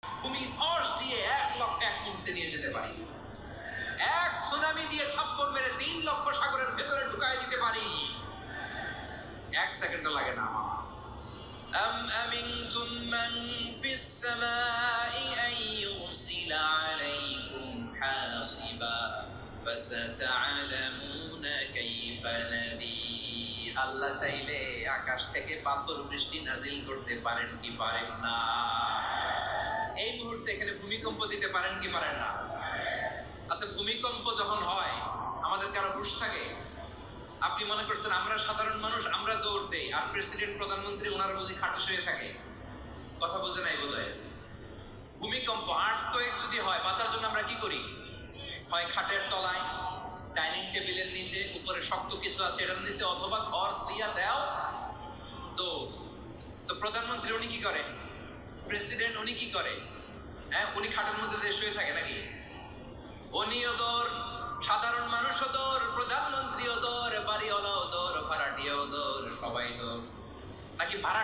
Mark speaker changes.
Speaker 1: ভূমি ধস দিয়ে 1,00,000 মুহূর্তে নিয়ে যেতে পারি, এক সুনামি দিয়ে থাপ্পড় মেরে 3 লক্ষ সাগরের ভেতরে ঢুকায় দিতে পারি, 1 সেকেন্ডও লাগে না। أم أمنتم من في السماء أن يرسل عليكم حاصبا فستعلمون كيف نذير। আল্লাহ চাইলে আকাশ থেকে পাথর বৃষ্টি নাজিল করতে পারেন কি পারেন না? এই মুহূর্তে এখানে ভূমিকম্প দিতে পারেন কি পারেন না? আচ্ছা, ভূমিকম্প যখন হয় আমাদের কারো হুঁশ থাকে? আপনি মনে করছেন আমরা সাধারণ মানুষ, আমরা দৌড় দেই, আর প্রেসিডেন্ট প্রধানমন্ত্রী ওনারা বুঝি খাটে শুয়ে থাকে? কথা বোঝে নাই বোধহয়। ভূমিকম্প আর্থকোয়েক যদি হয়, বাঁচার জন্য আমরা কি করি? হয় খাটের তলায়, ডাইনিং টেবিলের নিচে, উপরে শক্ত কিছু আছে এটার নিচে, অথবা ঘর ধুইয়া দেও তো প্রধানমন্ত্রী উনি কি করে? প্রেসিডেন্ট উনি কি করে? হ্যাঁ, উনি খাটের মধ্যে যে শুয়ে থাকে নাকি? উনিও দৌড়, সাধারণ মানুষও দৌড়, প্রধানমন্ত্রীও দৌড়, বাড়িওয়ালাও দৌড়, ভাড়াটিয়াও দৌড়, সবাই দৌড়। নাকি ভাড়া